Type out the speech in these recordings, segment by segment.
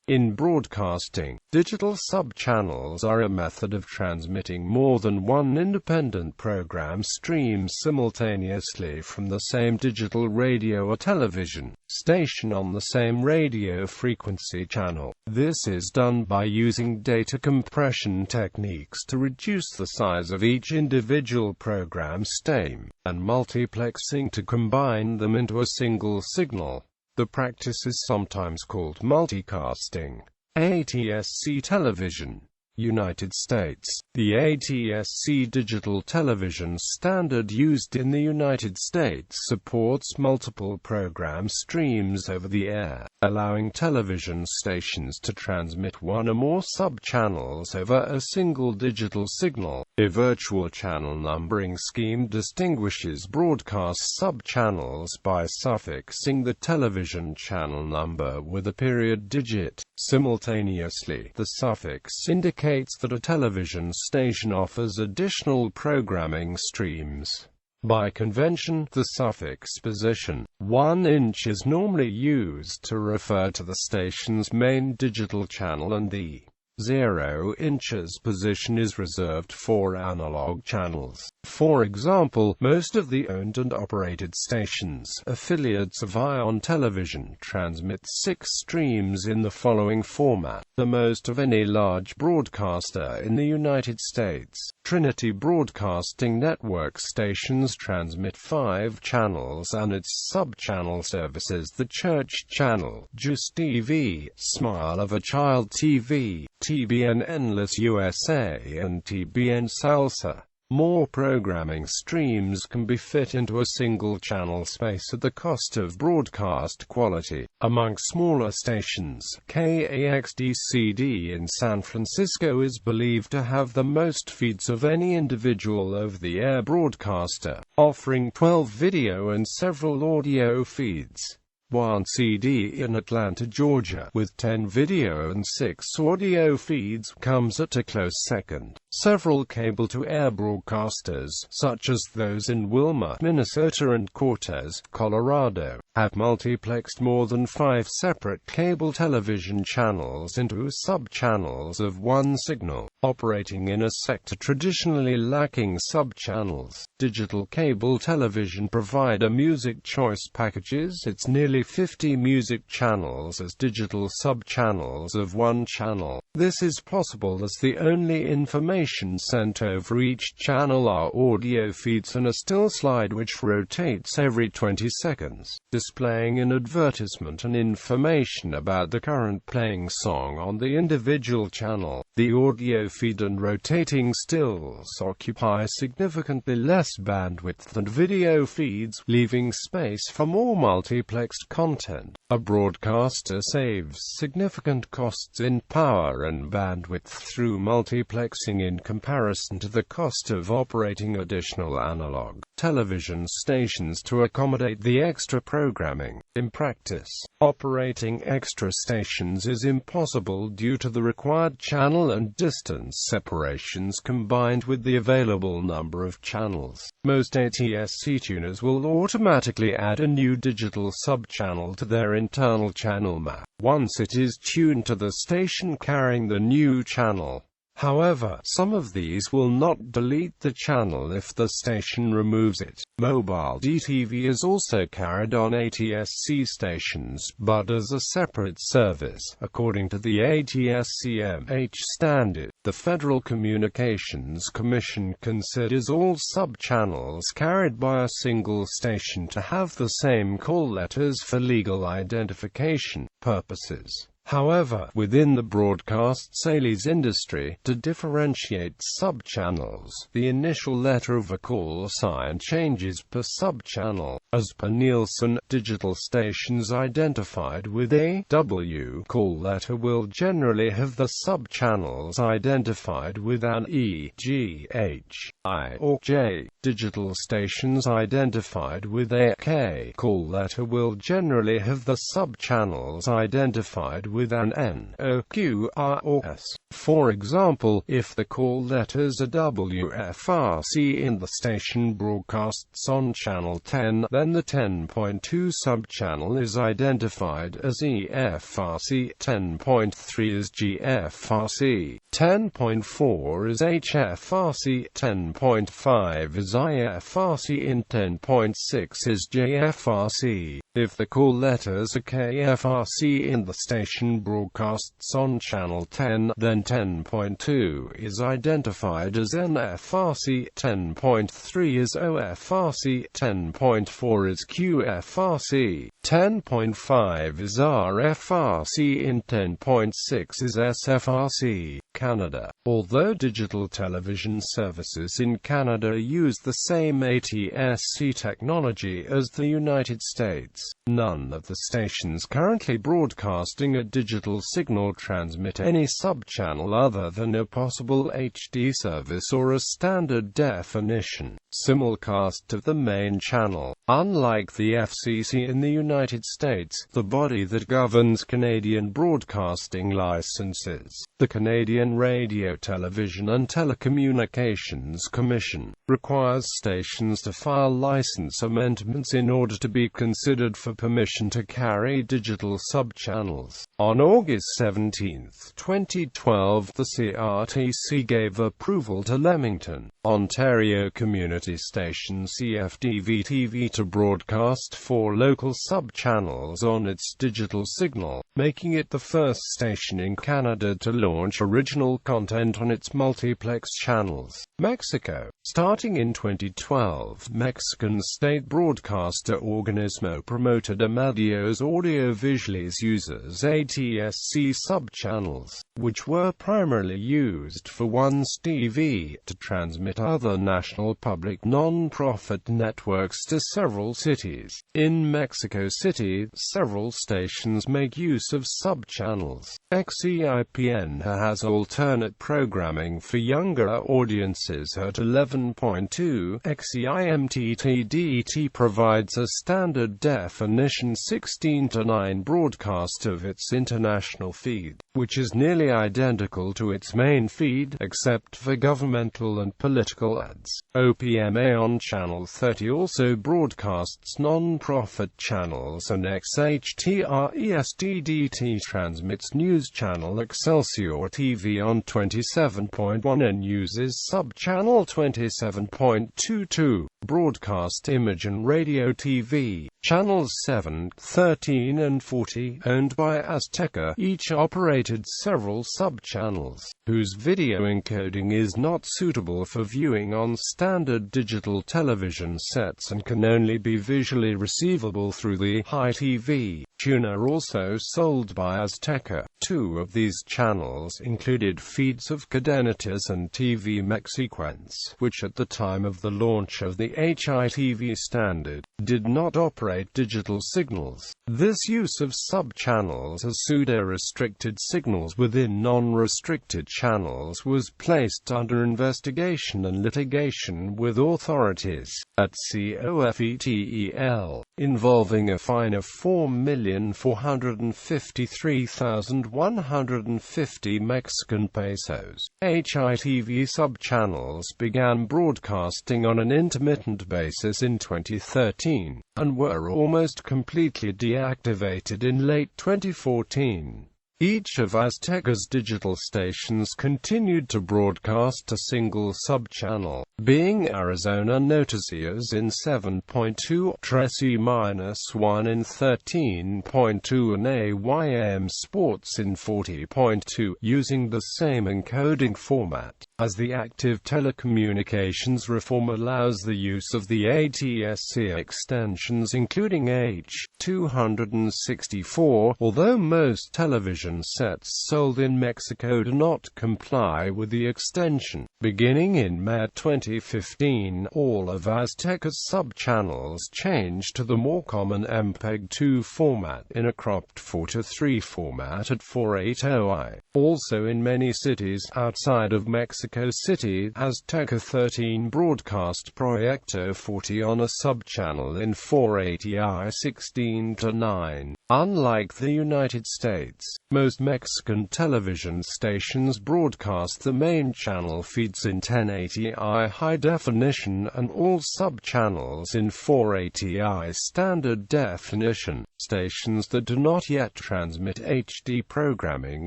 In broadcasting, digital subchannels are a method of transmitting more than one independent program stream simultaneously from the same digital radio or television station on the same radio frequency channel. This is done by using data compression techniques to reduce the size of each individual program stream, and multiplexing to combine them into a single signal. The practice is sometimes called multicasting. Atsc television. United States. The Atsc digital television standard used in the United States supports multiple program streams over the air, allowing television stations to transmit one or more subchannels over a single digital signal. A virtual channel numbering scheme distinguishes broadcast subchannels by suffixing the television channel number with a period digit. Simultaneously, the suffix indicates that a television station offers additional programming streams. By convention, the suffix position 1 inch is normally used to refer to the station's main digital channel, and the 0 inches position is reserved for analog channels. For example, most of the owned and operated stations, affiliates of Ion Television, transmit 6 streams in the following format, the most of any large broadcaster in the United States. Trinity Broadcasting Network stations transmit 5 channels and its subchannel services: the Church Channel, Juice TV, Smile of a Child TV, TBN Endless USA, and TBN Salsa. More programming streams can be fit into a single channel space at the cost of broadcast quality. Among smaller stations, KAXD-CD in San Francisco is believed to have the most feeds of any individual over-the-air broadcaster, offering 12 video and several audio feeds. One-CD in Atlanta, Georgia, with 10 video and 6 audio feeds, comes at a close second. Several cable-to-air broadcasters, such as those in Wilmer, Minnesota and Cortez, Colorado, have multiplexed more than 5 separate cable television channels into subchannels of one signal, operating in a sector traditionally lacking subchannels. Digital cable television provider Music Choice packages its nearly 50 music channels as digital subchannels of one channel. This is possible as the only information sent over each channel are audio feeds and a still slide which rotates every 20 seconds, displaying an advertisement and information about the current playing song on the individual channel. The audio feed and rotating stills occupy significantly less bandwidth than video feeds, leaving space for more multiplexed content. A broadcaster saves significant costs in power and bandwidth through multiplexing in comparison to the cost of operating additional analog television stations to accommodate the extra programming. In practice, operating extra stations is impossible due to the required channel and distance separations combined with the available number of channels. Most Atsc tuners will automatically add a new digital subchannel to their internal channel map once it is tuned to the station carrying the new channel. However, some of these will not delete the channel if the station removes it. Mobile DTV is also carried on Atsc stations, but as a separate service, according to the ATSC-MH standard. The Federal Communications Commission considers all subchannels carried by a single station to have the same call letters for legal identification purposes. However, within the broadcast sales industry, to differentiate subchannels, the initial letter of a call sign changes per subchannel. As per Nielsen, digital stations identified with a W call letter will generally have the subchannels identified with an E, G, H, I, or J. Digital stations identified with a K call letter will generally have the subchannels identified with an N, O, Q, R, or S. For example, if the call letters are WFRC and the station broadcasts on channel 10, then the 10.2 subchannel is identified as EFRC, 10.3 is GFRC, 10.4 is HFRC, 10.5 is IFRC, and 10.6 is JFRC. If the call letters are KFRC and the station broadcasts on channel 10, then 10.2 is identified as NFRC, 10.3 is OFRC, 10.4 is QFRC, 10.5 is RFRC, and 10.6 is SFRC. Canada. Although digital television services in Canada use the same Atsc technology as the United States, none of the stations currently broadcasting a digital signal transmit any subchannel other than a possible HD service or a standard definition simulcast of the main channel. Unlike the FCC in the United States, the body that governs Canadian broadcasting licenses, the Canadian Radio, Television and Telecommunications Commission, requires stations to file license amendments in order to be considered for permission to carry digital subchannels. On August 17, 2012, the CRTC gave approval to Leamington, Ontario community station CFDV-TV to broadcast 4 local subchannels on its digital signal, making it the first station in Canada to launch original content on its multiplex channels. Mexico. Starting in 2012, Mexican state broadcaster Organismo promoted Amadio's audio-visuales uses Atsc subchannels, which were primarily used for Once TV, to transmit other national public non-profit networks to several cities. In Mexico City, several stations make use of subchannels. XEIPN has alternate programming for younger audiences at 11.2. XEIMTTDT provides a standard definition 16:9 broadcast of its international feed, which is nearly identical to its main feed, except for governmental and political ads. OPMA on Channel 30 also broadcasts non-profit channels, and XHTRESTDT transmits news channel Excelsior TV on 27.1 and uses subchannel 27.22. Broadcast Image and Radio TV. Channels 7, 13 and 40, owned by Azteca, each operated several subchannels, whose video encoding is not suitable for viewing on standard digital television sets and can only be visually receivable through the Hi TV tuner also sold by Azteca. 2 of these channels included feeds of Cadenitas and TV Mexiquense, which at the time of the launch of the HITV standard, did not operate digital signals. This use of subchannels as pseudo-restricted signals within non-restricted channels was placed under investigation and litigation with authorities at COFETEL, involving a fine of $4,453,150 Mexican pesos. HITV subchannels began broadcasting on an intermittent basis in 2013, and were almost completely deactivated in late 2014. Each of Azteca's digital stations continued to broadcast a single subchannel, being Arizona Noticias in 7.2, Trece-1 in 13.2 and AYM Sports in 40.2, using the same encoding format. As the active telecommunications reform allows the use of the ATSC extensions including H.264, although most television sets sold in Mexico do not comply with the extension. Beginning in May 2015, all of Azteca's subchannels changed to the more common MPEG-2 format in a cropped 4:3 format at 480i. Also in many cities outside of Mexico City, Azteca 13 broadcast Proyecto 40 on a subchannel in 480i 16:9. Unlike the United States, most Mexican television stations broadcast the main channel feeds in 1080i high definition and all subchannels in 480i standard definition. Stations that do not yet transmit HD programming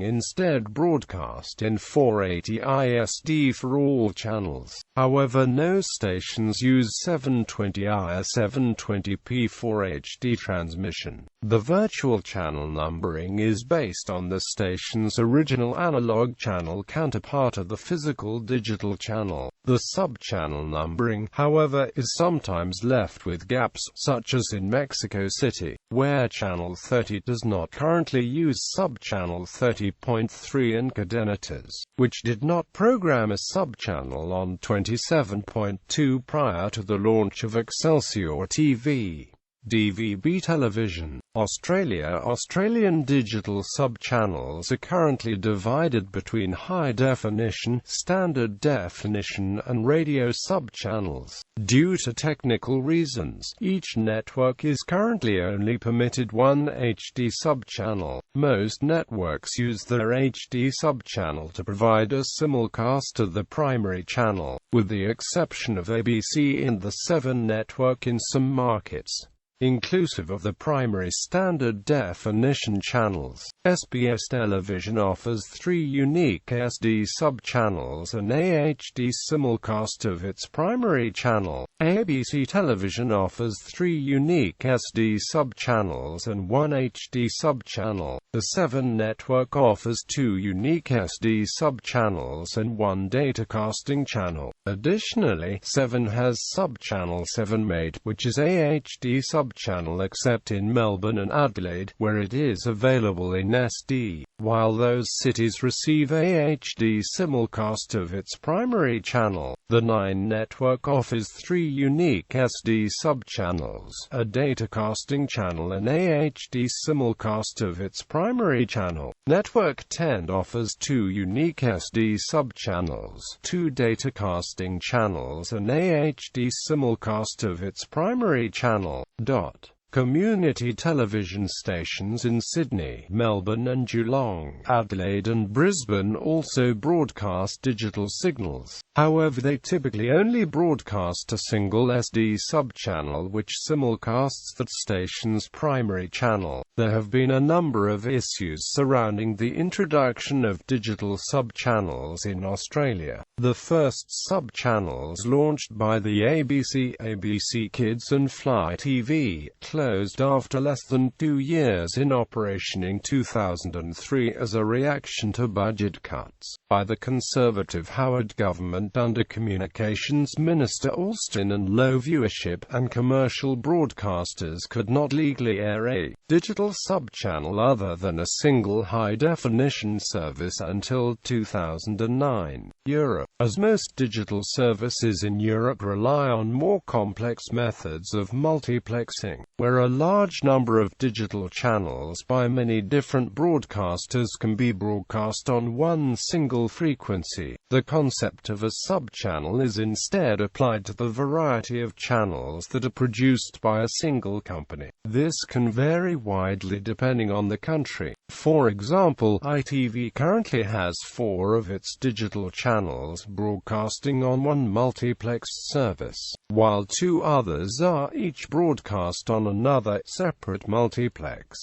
instead broadcast in 480i SD for all channels. However, no stations use 720i or 720p for HD transmission. The virtual channel numbering is based on the station's original analog channel counterpart of the physical digital channel. The subchannel numbering, however, is sometimes left with gaps, such as in Mexico City, where channel 30 does not currently use subchannel 30.3 and cadenetas, which did not program a subchannel on 27.2 prior to the launch of Excelsior TV. DVB television. Australian digital subchannels are currently divided between high definition, standard definition and radio subchannels. Due to technical reasons, each network is currently only permitted one HD subchannel. Most networks use their HD subchannel to provide a simulcast to the primary channel, with the exception of ABC in the 7 network in some markets, inclusive of the primary standard definition channels. SBS Television offers 3 unique SD subchannels and a HD simulcast of its primary channel. ABC Television offers 3 unique SD subchannels and 1 HD subchannel. The 7 network offers 2 unique SD subchannels and 1 datacasting channel. Additionally, 7 has subchannel 7 Mate, which is a HD subchannel except in Melbourne and Adelaide, where it is available in SD. While those cities receive a HD simulcast of its primary channel, the 9 network offers 3 unique SD subchannels, a datacasting channel and a HD simulcast of its primary channel. Network 10 offers 2 unique SD subchannels, 2 datacasting channels and a HD simulcast of its primary channel. Community television stations in Sydney, Melbourne and Geelong, Adelaide and Brisbane also broadcast digital signals. However, they typically only broadcast a single SD subchannel which simulcasts that station's primary channel. There have been a number of issues surrounding the introduction of digital subchannels in Australia. The first subchannels launched by the ABC Kids and Fly TV, closed after less than 2 years in operation in 2003 as a reaction to budget cuts by the Conservative Howard government under Communications Minister Alston, and low viewership, and commercial broadcasters could not legally air a digital subchannel other than a single high-definition service until 2009. Europe. As most digital services in Europe rely on more complex methods of multiplexing, where a large number of digital channels by many different broadcasters can be broadcast on one single frequency, the concept of a subchannel is instead applied to the variety of channels that are produced by a single company. This can vary widely depending on the country. For example, ITV currently has 4 of its digital channels broadcasting on one multiplexed service, while 2 others are each broadcast on another, separate multiplex.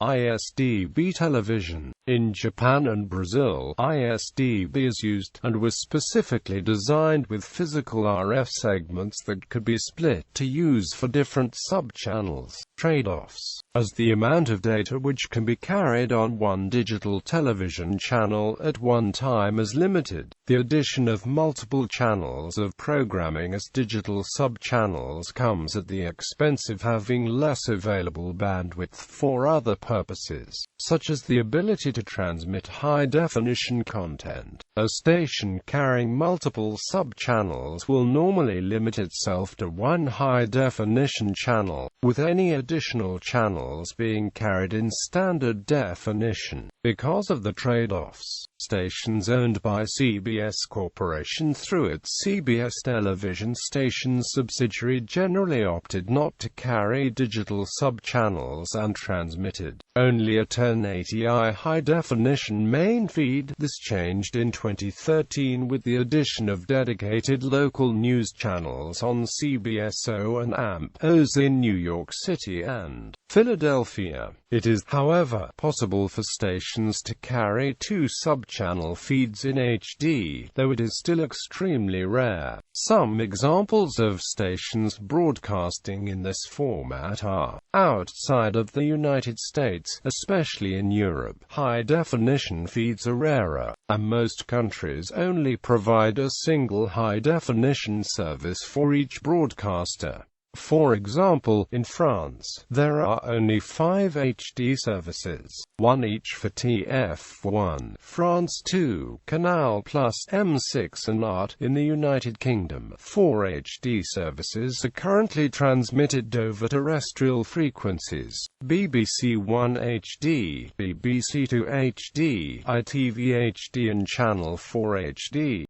ISDB television. In Japan and Brazil, ISDB is used, and was specifically designed with physical RF segments that could be split to use for different subchannels. Trade-offs. As the amount of data which can be carried on one digital television channel at one time is limited, the addition of multiple channels of programming as digital subchannels comes at the expense of having less available bandwidth for other purposes, such as the ability to transmit high-definition content. A station carrying multiple subchannels will normally limit itself to one high-definition channel, with any additional channels being carried in standard definition. Because of the trade-offs, stations owned by CBS Corporation through its CBS Television Stations subsidiary generally opted not to carry digital subchannels and transmitted only a 1080i high-definition main feed. This changed in 2013 with the addition of dedicated local news channels on CBS-O and AMP-O's in New York City and Philadelphia. It is, however, possible for stations to carry two subchannel feeds in HD, though it is still extremely rare. Some examples of stations broadcasting in this format are outside of the United States, especially in Europe. High-definition feeds are rarer, and most countries only provide a single high-definition service for each broadcaster. For example, in France, there are only 5 HD services, one each for TF1, France 2, Canal Plus, M6 and Art. In the United Kingdom, 4 HD services are currently transmitted over terrestrial frequencies: BBC 1 HD, BBC 2 HD, ITV HD and Channel 4 HD.